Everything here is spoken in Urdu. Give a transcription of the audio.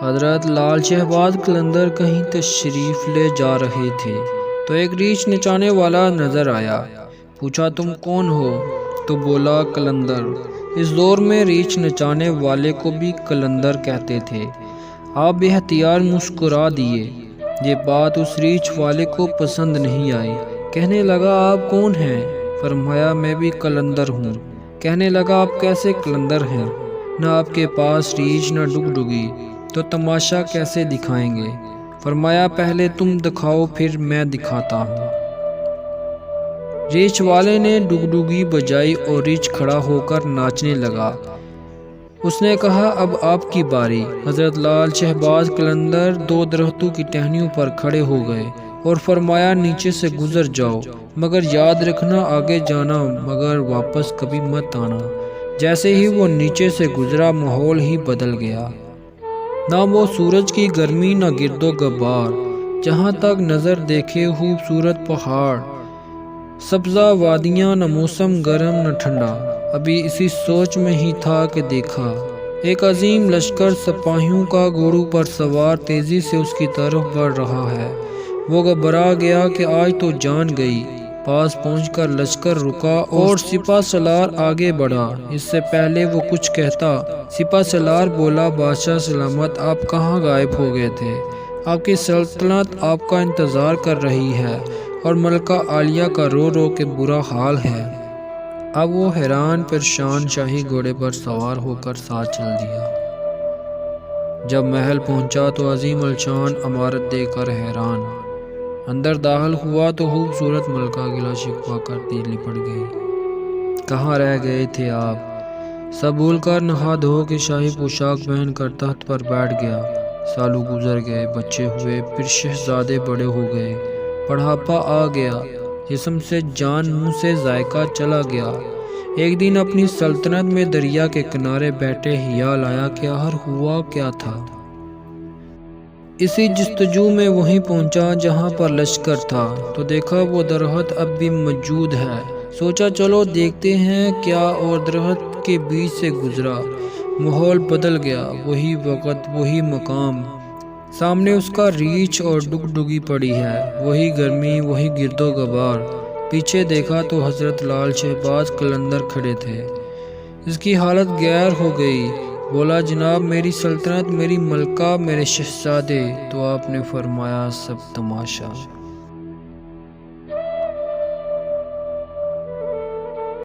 حضرت لال شہباز قلندر کہیں تشریف لے جا رہے تھے تو ایک ریچھ نچانے والا نظر آیا۔ پوچھا تم کون ہو؟ تو بولا قلندر۔ اس دور میں ریچھ نچانے والے کو بھی قلندر کہتے تھے۔ آپ بے اختیار مسکرا دیے۔ یہ بات اس ریچھ والے کو پسند نہیں آئی۔ کہنے لگا آپ کون ہیں؟ فرمایا میں بھی قلندر ہوں۔ کہنے لگا آپ کیسے قلندر ہیں؟ نہ آپ کے پاس ریچھ نہ ڈگڈگی، تو تماشا کیسے دکھائیں گے؟ فرمایا پہلے تم دکھاؤ پھر میں دکھاتا ہوں۔ ریچھ والے نے ڈگڈگی بجائی اور ریچھ کھڑا ہو کر ناچنے لگا۔ اس نے کہا اب آپ کی باری۔ حضرت لال شہباز قلندر دو درختوں کی ٹہنیوں پر کھڑے ہو گئے اور فرمایا نیچے سے گزر جاؤ، مگر یاد رکھنا آگے جانا مگر واپس کبھی مت آنا۔ جیسے ہی وہ نیچے سے گزرا ماحول ہی بدل گیا۔ نہ وہ سورج کی گرمی نہ گرد و غبار، جہاں تک نظر دیکھے خوبصورت پہاڑ، سبزہ وادیاں، نہ موسم گرم نہ ٹھنڈا۔ ابھی اسی سوچ میں ہی تھا کہ دیکھا ایک عظیم لشکر سپاہیوں کا گھوڑوں پر سوار تیزی سے اس کی طرف بڑھ رہا ہے۔ وہ گھبرا گیا کہ آج تو جان گئی۔ پاس پہنچ کر لشکر رکا اور سپہ سالار آگے بڑھا۔ اس سے پہلے وہ کچھ کہتا سپہ سالار بولا بادشاہ سلامت، آپ کہاں غائب ہو گئے تھے؟ آپ کی سلطنت آپ کا انتظار کر رہی ہے اور ملکہ عالیہ کا رو رو کے برا حال ہے۔ اب وہ حیران پریشان شاہی گھوڑے پر سوار ہو کر ساتھ چل دیا۔ جب محل پہنچا تو عظیم الشان عمارت دیکھ کر حیران۔ اندر داخل ہوا تو خوبصورت ملکہ گلا شکوہ کرتی لپٹ گئی۔ کہاں رہ گئے تھے آپ؟ سب بھول کر نہا دھو کے شاہی پوشاک پہن کر تخت پر بیٹھ گیا۔ سالوں گزر گئے، بچے ہوئے، پھر شہزادے بڑے ہو گئے، بڑھاپا آ گیا، جسم سے جان منہ سے ذائقہ چلا گیا۔ ایک دن اپنی سلطنت میں دریا کے کنارے بیٹھے خیال آیا کہ آخر ہوا کیا تھا۔ اسی جستجو میں وہیں پہنچا جہاں پر لشکر تھا تو دیکھا وہ درخت اب بھی موجود ہے۔ سوچا چلو دیکھتے ہیں کیا، اور درخت کے بیچ سے گزرا۔ ماحول بدل گیا، وہی وقت وہی مقام۔ سامنے اس کا ریچھ اور ڈگڈگی پڑی ہے، وہی گرمی وہی گرد و غبار۔ پیچھے دیکھا تو حضرت لال شہباز قلندر کھڑے تھے۔ اس کی حالت غیر ہو گئی۔ بولا جناب میری سلطنت، میری ملکہ، میرے شہزادے۔ تو آپ نے فرمایا سب تماشا۔